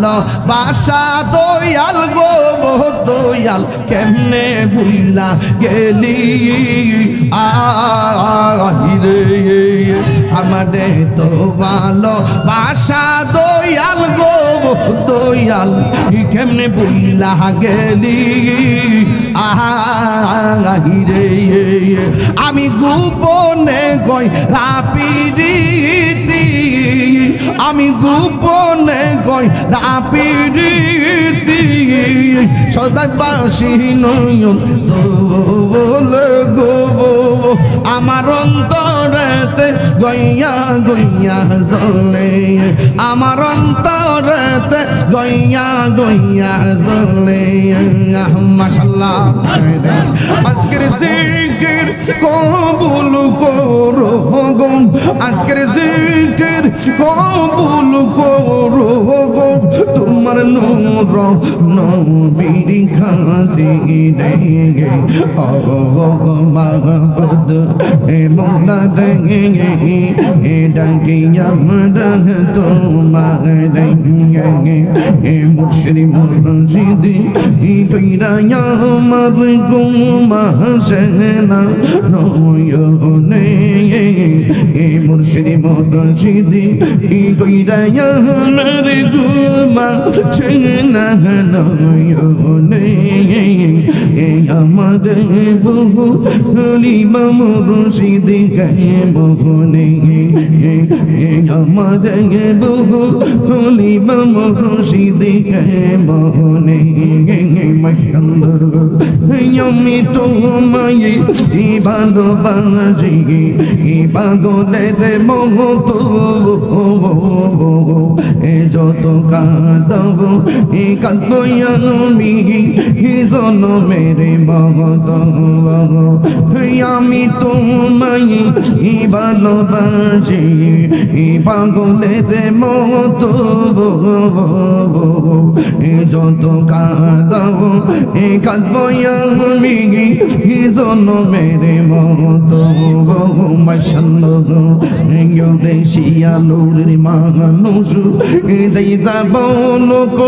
ভালোবাসা দয়াল গো দয়াল কেমনে বুইলা গেলি আইরে আমারে তো ভালোবাসা দয়াল গো দয়াল কেমনে বুইলা গেলি আইরে আমি গোপনে গই রাপিরিতি আমি গোপনে গই রাপিরিতি সদাই বাসি নয়ন চলে গো আমার অন্তরেতে গইয়া গইয়া জ্বলে আমার অন্তরেতে গইয়া গইয়া জ্বলে মাশাআল্লাহ আজকের জিকির কবুল করো গো আজকের জিকির কবুল করো গো তোমার নূর নবীর খাতিরে ও মাহবুব এ মওলা রে এ ডাকিয়া আমরা তোমার এ মুর্শিদ মুর্শিদ ই কইরা আমার গুমা সেনা নয়নে এ মুর্শিদ মুর্শিদ ই কইরা আমার গুমা সেনা নয়নে এ আমার বহু লিমা মুর্শিদ কে মোহনে আমার বহু লিমা মুর্শিদ কে মোহনে আমি তোমায় ভালোবাসি পাগলের মতো যত কাঁদব কাঁদব আমি জনমের মত আমি তোমায় ভালোবাসি পাগলের মতো যত কাঁদব কাঁদব আমি জনমের মতো মাশাআল্লাহ শিয়ালুর মানুষ যেই যাব লোক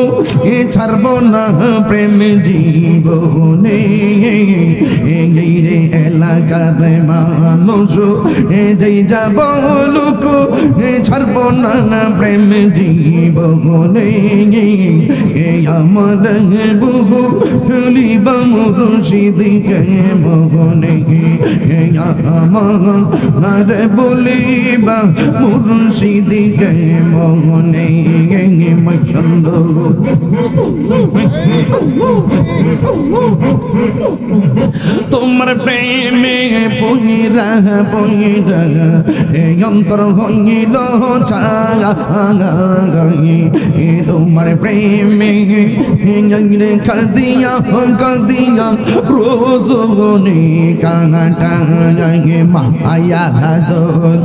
ছাড়ব না প্রেম জীবনে এই রে এলাকার মানুষ যেই যাব লোক ছাড়ব না প্রেম জীবনে আমার বহু লিবা মুর্শিদ কে মোহনে আমার বলিবা মুর্শিদ কে মোহনে তোমার প্রেমে পইরা পইরা অন্তর হইল চাঙাই তোমার প্রেমে কাদিয়া কাদিয়া রোজনে কাঙাটা মায়া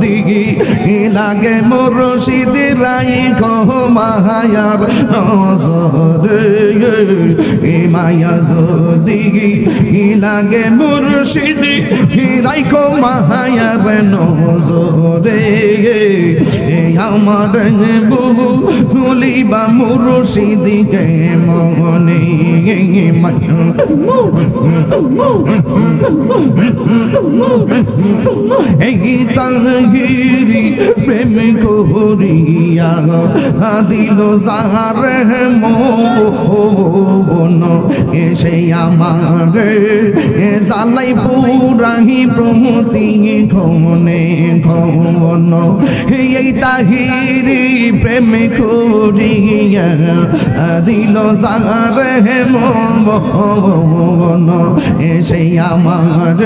দিগি লাগে মুর্শিদ রাই গো মায়ার নজরে মায়া দিগি লাগে মুর্শিদ রাই গো মায়ার নজরে আমার বহু লিবা মুর্শিদ কে মনে এই তাহিরি প্রেম করিয়া দিল যারে মন এসে আমার জালাই পুরাহি প্রমতি খনে খন এই তাহিরি প্রেম করিয়া দিল যারে মন এসে আমার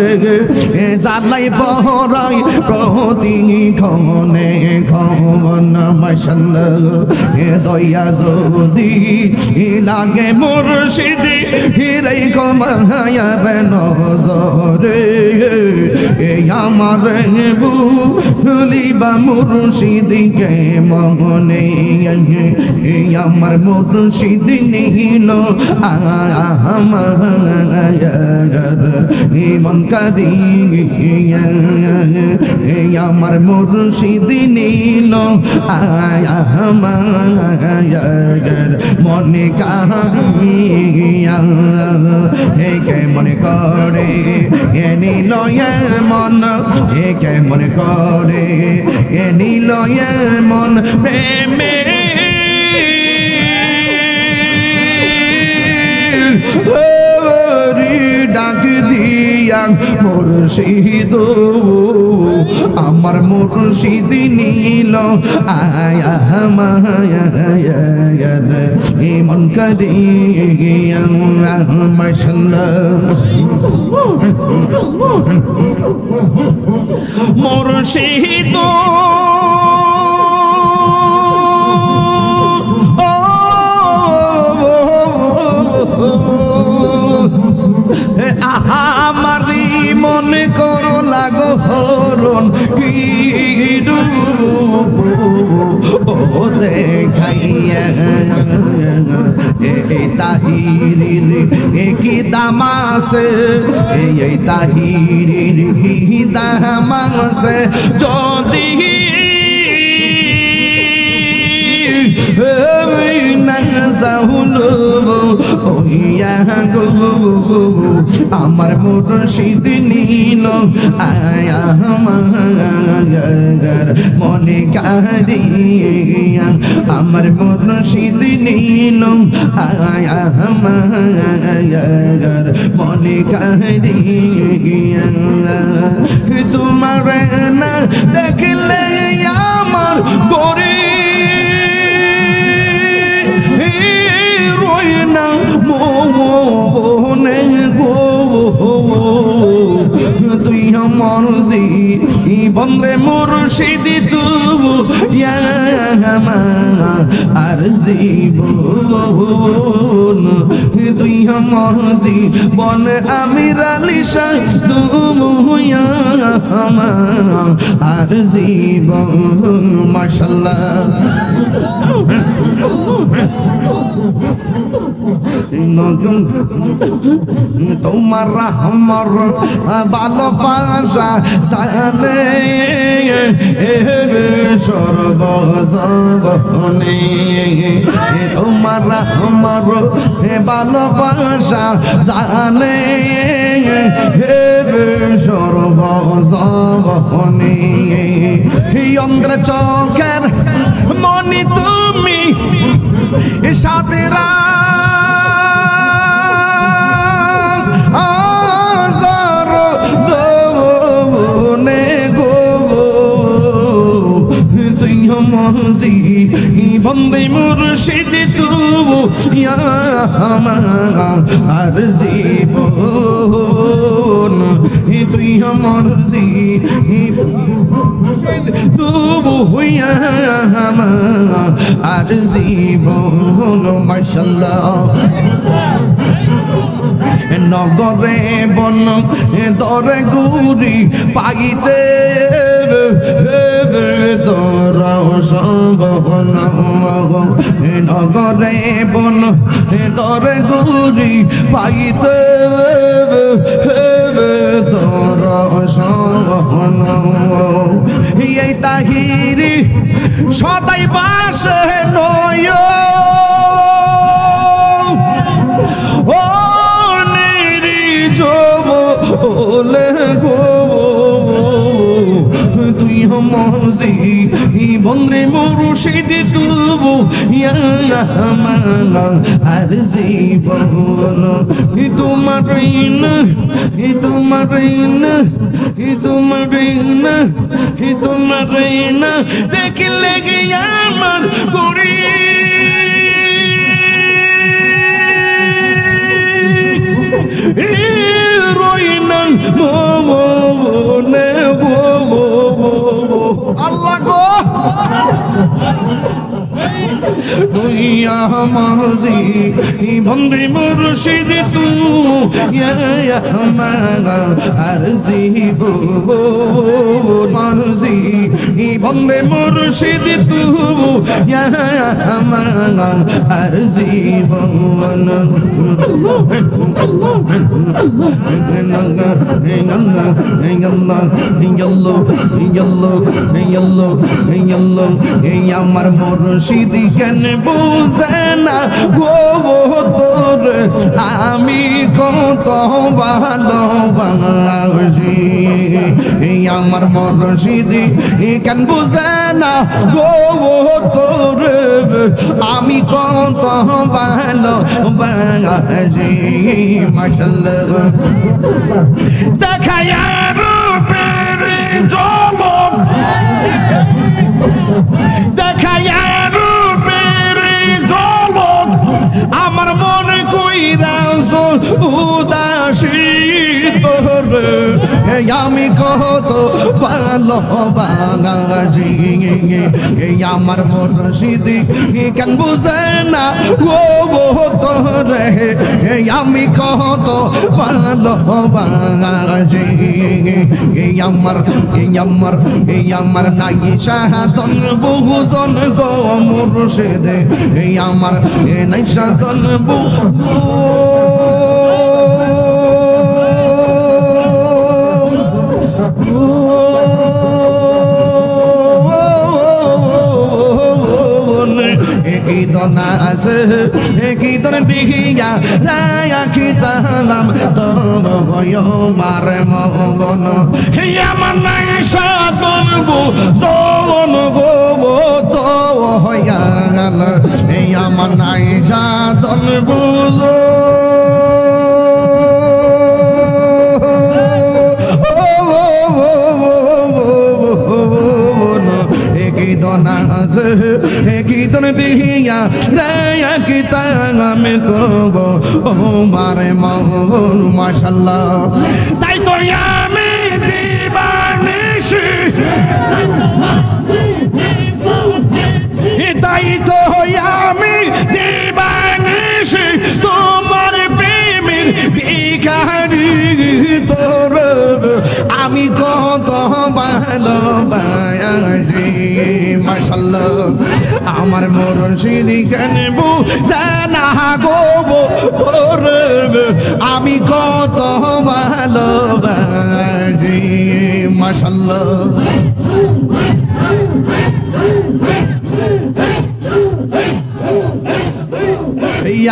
জালাই পহরাই প্রতি খনে খন মাশাআল্লাহ দয়া যদি লাগে মুর্শিদ হিরাই গো মায়ার নজরে আমার ভুলিবা মুর্শিদ কে মনে আমার মুর্শিদ নীল আমার মন কারিয়া আমার মুর্শিদ নীল আমার মনে কাহিয়া কে মনে করে এ নীল মন কে মনে করে এ নীল মন প্রেমে ডাক দিয়া মুর্শিদ আমার মুর্শিদ নীল আয়া মায়ার মন করিয়া মাশাআল্লাহ মুর্শিদ আমারি মনে করো লাগো হরণ কি ও দেখাইয়া এই তাহিরির কি দামাসে এই তাহিরির কি দামাসে যদি আমার মুর্শিদ নীল আয়া মনে কারিয়া আমার মুর্শিদ নীল আয়া মনে কারিয়া তোমার না দেখলে আমার গরে রয়না মনে গো তুই আমার বন্ধে মুর্শিদ তু আর জীবন তুই আমার জীবন আমির আলী শাহ তুমি আর জীবন মাশাআল্লাহ তোমার আমার ভালোবাসা জানে সর্বজনে তোমার আমার ভালোবাসা জানে সর্বজনে অন্ধ্র চোখের মনি তুমি সাদেরা বন্দে মুর্শিদ তু আর জীবন তুই আমার তবু হইয়া আর জীবন মাশাআল্লাহ নগরে বন দরে গুরি পাইতে নগরে বন দরে গুরি পাইতে এই তাহিরি সদাই বাসে নয় ও ওলে গো তুই আমার বন্ধে মুর্শিদ তবু আর জীবন তোমার দেখলে গিয়া আমার গড়ি রইনা মনে গো আল্লাহ গো তুই আমার জীবনে মুর্শিদ তুই আমার জীবন জীবনে মুর্শিদ তুই আমার জীবন আমার মুর্শিদ কেন বুঝে না গো তোর আমি কত ভালোবাসি আমার মুর্শিদ কেন বুঝে না গো তোর আমি কত ভালোবাসি মাশাআল্লাহ দেখায়া রূপের ঝলক দেখায়া রূপের ঝলক আমার মনে কইরাছ উদাসী তোর আমি কত ভালোবাসি আমার মুর্শিদ কেন বুঝে না ও তোরে আমি কত ভালোবাসি আমার নাই সাধন বহুজন গো মুর্শিদ আমার নাই সাধন কি তোর দিহিয়া রাখিতাম তব মারে মন আমার নাই সাধন গোন গো তো হইয়া গেল আমার নাই সাধন বুঝো কীর্তন দিহিয়া রায়া কিতাম তব মারে মন মাশাআল্লাহ তাই তো আমি দিবানিশি তাই তো আমি দিবানিশি তোমার প্রেমের ভিখারি তোর আমি কত ভালোবাসি মাশাআল্লাহ আমার মুর্শিদ কেন বুঝে না গো তোর আমি কত ভালোবাসি মাশাআল্লাহ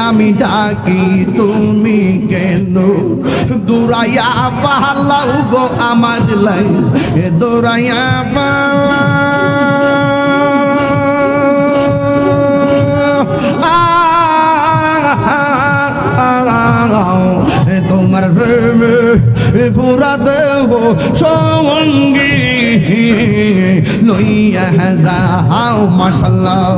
আমি ডাকি তুমি কেন দূরাইয়া পালাও গো আমার লাই দূরাইয়া পালাও তোমার পুরা দেব সঙ্গী লইয়া যাও মাশাআল্লাহ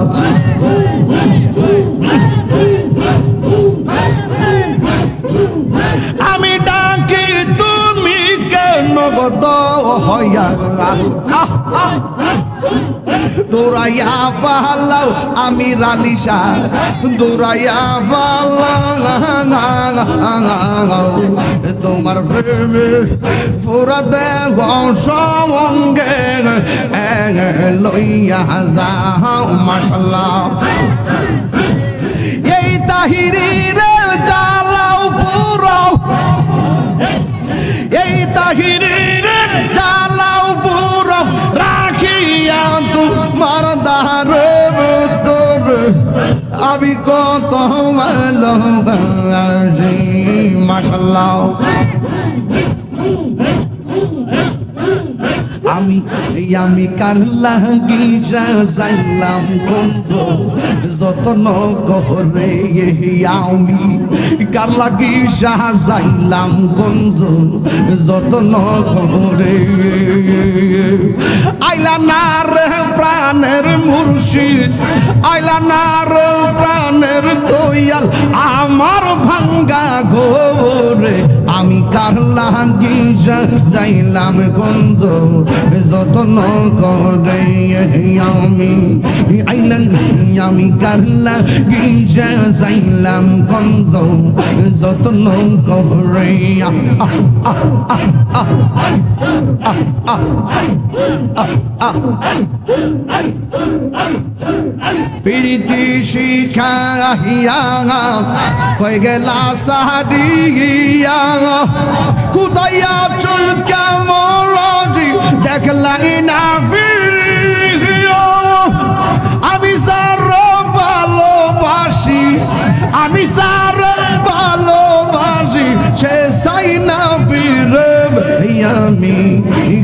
আমি ডাকি তুমি কেন গদ হইয়া দৌড়াইয়া পালাও আমি রালিশা দৌড়াইয়া পালাও তোমার প্রেমে পুরা দেব সঙ্গে লইয়া যাও মাশাআল্লাহ এই তাহিরির জ্বালাও পুরাও এই তাহিরির জ্বালাও পুরাও রাখিয়া তোমার দারে তোর আমি কত ভালোবাসি মাশাআল্লাহ আমি কার লাগি যাইলাম কোনজ যতন করে আমি কার লাগি যাইলাম কোনজ যতন করে আইলা না রে প্রাণের মুর্শিদ আইলা না রে প্রাণের দয়াল আমার ভাঙ্গা ঘরে আমি কার লাগিয়া যাইলাম গঞ্জ যতন করে আমি আইলাম আমি কার লাগিয়া যাইলাম গঞ্জ যতন করে প্রীতি শিখাইয়া কই গেলা সাহাদিয়া কুদাইয়া চুল কেমন দেখলাই না ফিরিয়া আমি সার ভালোবাসি আমি সার ভালোবাসি সে চাই না ফিরে আমি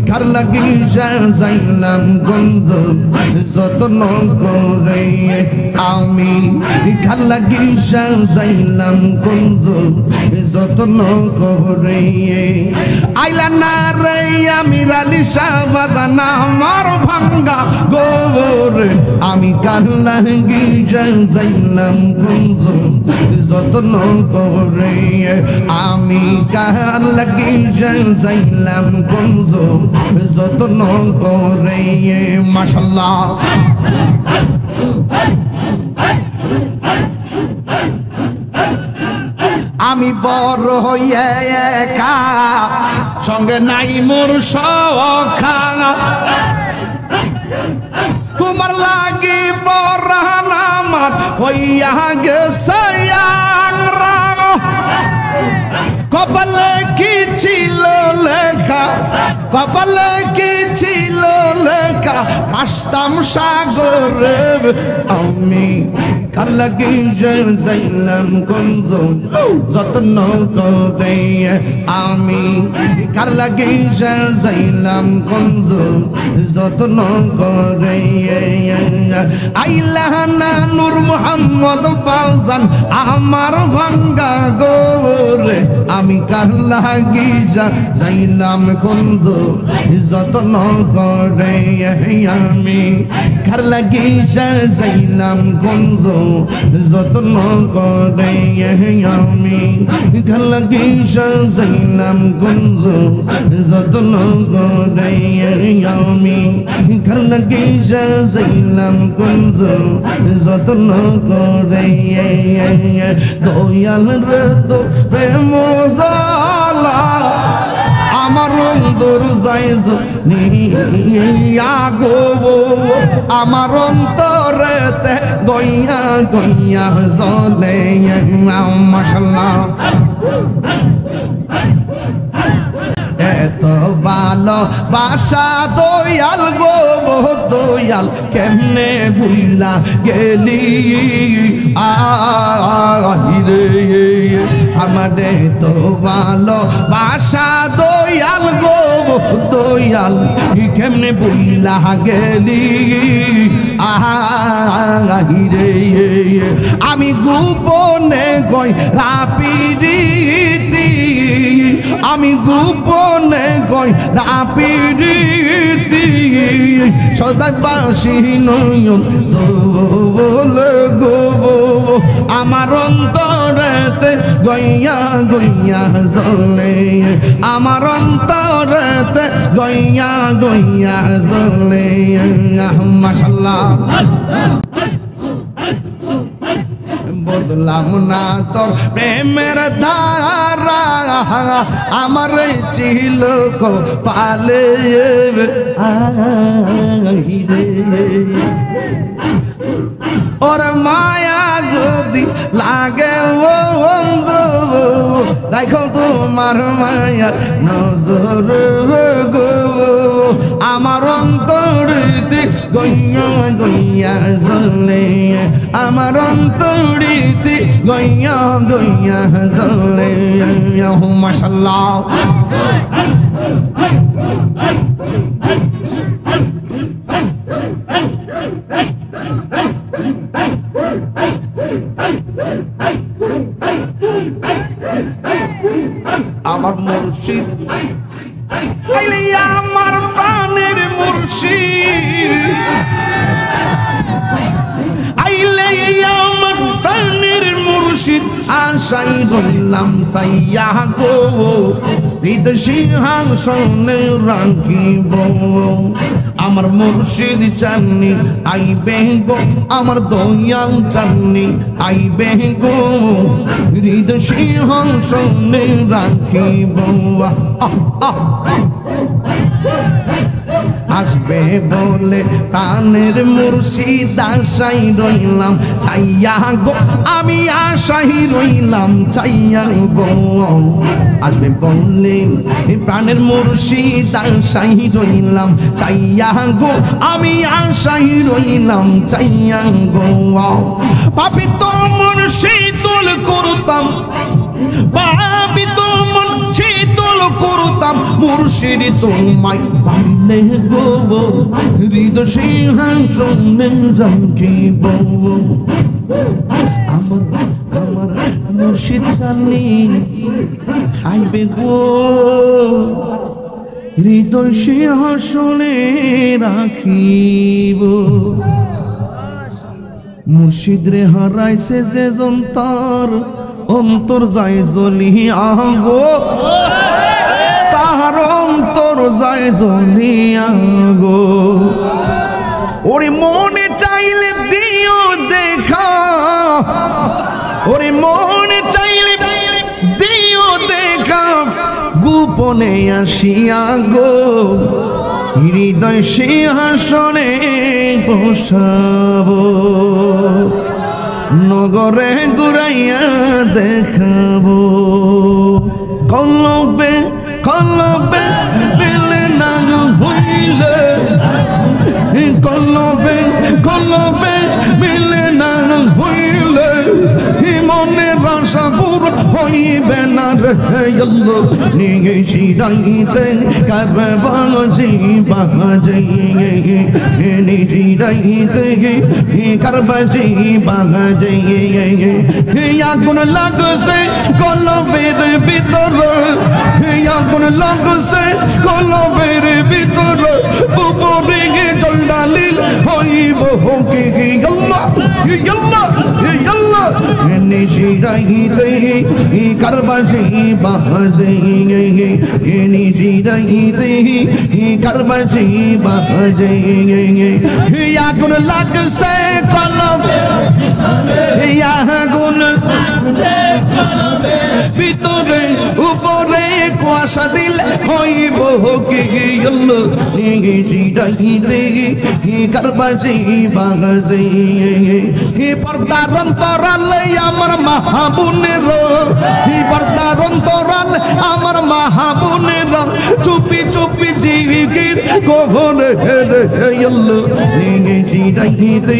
কার লাগিয়া যাইলাম গঞ্জ যতন করে আমি কার লাগিয়া যাইলাম গঞ্জ যতন করে আইলা না রে আমি রালিশা বাজানা আমার ভাঙ্গা গোরে আমি কার লাগিয়া যাইলাম গঞ্জ যতন করে আমি কার লাগিয়া যাইলাম গঞ্জ যতন করে মাশাআল্লাহ আমি বড় হইয়া একা সঙ্গে নাই মোর সখা তোমার লাগি পরাণ আমার হইয়া গেছে কপালে কি ছিল লেখা কপালে কি ছিল লেখা আসতাম সাগরে আমি কার লাগিয়া যাইলাম গঞ্জ যতন করে আমি কার লাগিয়া যাইলাম গঞ্জ যতন করে আইলা না নূর মোহাম্মদ বাজান আমার ভাঙ্গা গোরে আমি কার লাগিয়া যাইলাম গঞ্জ যতন করে আমি কার লাগিয়া যাইলাম গঞ্জ যতন করে আমি কার লাগিয়া যাইলাম গঞ্জ যতন করে আমি কার লাগিয়া যাইলাম গঞ্জ যতন করে দয়াল রে তো প্রেম জালা আমার অন্তর যাইজ নিয়া গো আমার অন্তরেতে গইয়া গইয়া জ্বলে মাশাআল্লাহ এত ভালো বাসা দয়াল গো দয়াল কেমনে ভুইলা গেলি আরে আমারে তো ভালো বাসা দয়াল গো দয়াল কেমনে ভুইলা গেলি আরে আমি গোপনে গই রাপিরিতি আমি গোপনে গই রাপিরিতি সদাই বাসি নয়ন জলে গো আমার অন্তরেতে গইয়া গইয়া জ্বলে আমার অন্তরেতে গইয়া গইয়া জ্বলে মাশাআল্লাহ বুঝলাম না তোর প্রেমের ধারা আমার ছিল কো পালে ওর মায়া যদি লাগে রাখো তোমার মায়ার নজর গো আমার অন্তরিতে গইয়া গইয়া জ্বলে আমার অন্তরিতে গইয়া গইয়া জ্বলে মাশাআল্লাহ আমার মুর্শিদ আমার প্রাণের মুর্শিদ আইলে আমার প্রাণের মুর্শিদ মুর্শিদ আশাই রইলাম সাইয়া গো হৃদয় সিংহাসনে রাখিব আমার মুর্শিদ চাননি আইবে গো আমার দয়াল চাননি আইবে গো হৃদয় সিংহাসনে রাখিব আসবে বলে প্রাণের মুর্শিদ আশাই রইলাম চাইয়া গো আমি আশাই রইলাম চাইয়া গো আসবে বলে প্রাণের মুর্শিদ আশাই রইলাম চাইয়া গো আমি আশাই রইলাম চাইয়া গো পাপি তো মুর্শিদুল করতাম পাপি তো মুর্শিদুল করতাম মুর্শিদ তোমায় পাইলে গো হৃদয় সিংহাসনে রাখিব আমার আমার মুর্শিদ চাননি আইবে গো হৃদয় সিংহাসনে রাখিব মুর্শিদ রে হারাইছে যে যন্তর অন্তর যায় জ্বলিয়া গো তাহার অন্তর যায় জ্বলিয়া গো ওরে মনে চাইলে দিও দেখা ওরে মনে চাইলে দিও দেখা গোপনে আসিয়া গো হৃদয় সিংহাসনে বসাবো নগরে ঘুরাইয়া দেখাবো কলবে কলবে মিলে না হইলে কলবে কলবে মিলে না হইলে মনের আশা পূরণ হইবে না রে আল্লাহ নিয়ে শিরাইতে কারবাজি বাজে নিশিরাইতে কারবাজি বাজে আগুন লাগছে কলবের ভিতরে আগুন লাগছে কলবের ভিতরে উপরে জল ডালিল হইব কে আল্লাহ আল্লাহ আল্লাহ নিশিরাইতে কারবাজি বাজে নিশিরাইতে কারবাজি বাজে আগুন লাগছে কলব আগুন ভিতরে উপরে কুয়াশা দিল হইব কে আল্লাহ নিশিরাইতে কারবাজি বাজে পর্দার অন্তরালে আমার মাহবুনের পর্দার অন্তরাল আমার মাহবুনের চুপি চুপি জিকির কোহরে আল্লাহ নিশিরাইতে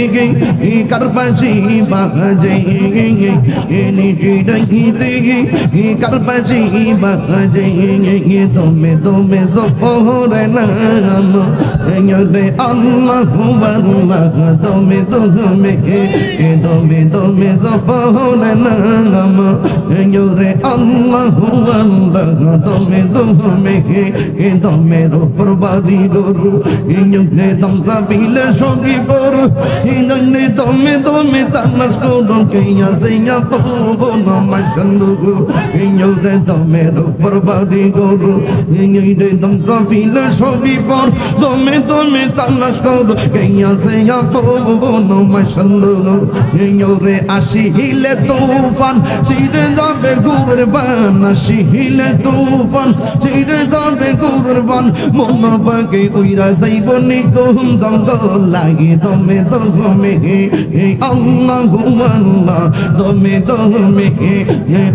কারবাজি বাজে নিশিরাইতে কারবাজি বাজে দমে দমে জপরে নাম রে আল্লাহু আল্লাহ দমে দমে দমে দমে জপরে নাম রে আল্লাহু আল্লাহ দমে দমে দমের উপর বাড়ি গরু ইঞ্জনে দম সাবিলে সঙ্গী পর ইঞ্জনে দমে দমে তানাস করুন কেয়া সেয়া পাবো না মাশাল্লাহ ইঞ্জনে দমের উপর বাড়ি গরু ইঞ্জনে দম সাবিলে সঙ্গী পর দমে দমে তানাস করুন কেয়া সেয়া পাবো না মাশাল্লাহ ইঞ্জরে আসি হিলে তুফান ছিড়ে যাবে গুরের বান আসি হিলে তুফান ছিড়ে যাবে গুরের বান মন বাগে উইরা যাইব নিগম জঙ্গল লাগে দমে দমে আল্লাহু আল্লাহ দমে দমে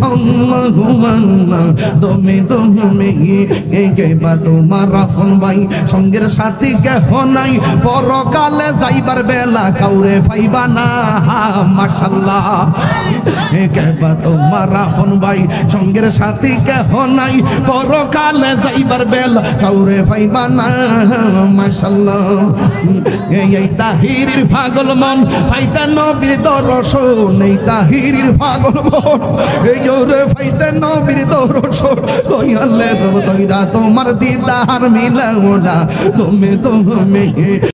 আল্লাহু আল্লাহ দমে দমে কেবা তোমার রাফন ভাই সঙ্গের সাথী কেহ নাই পরকালে যাইবার বেলা কাউরে পাইবা না মাশাআল্লাহ কেবা তোমার রাফন ভাই সঙ্গের সাথী কেহ নাই পরকালে যাইবার বেলা কাউরে পাইবা না মাশাআল্লাহ এই তাহিরির পাগল মন পাইতা নবীর দর্শন এই তাহিরির পাগল মন এই জোরে পাইতা নবীর দর্শন দয়ালে তৈরা তোমার দিদার মিলাওনা তুমি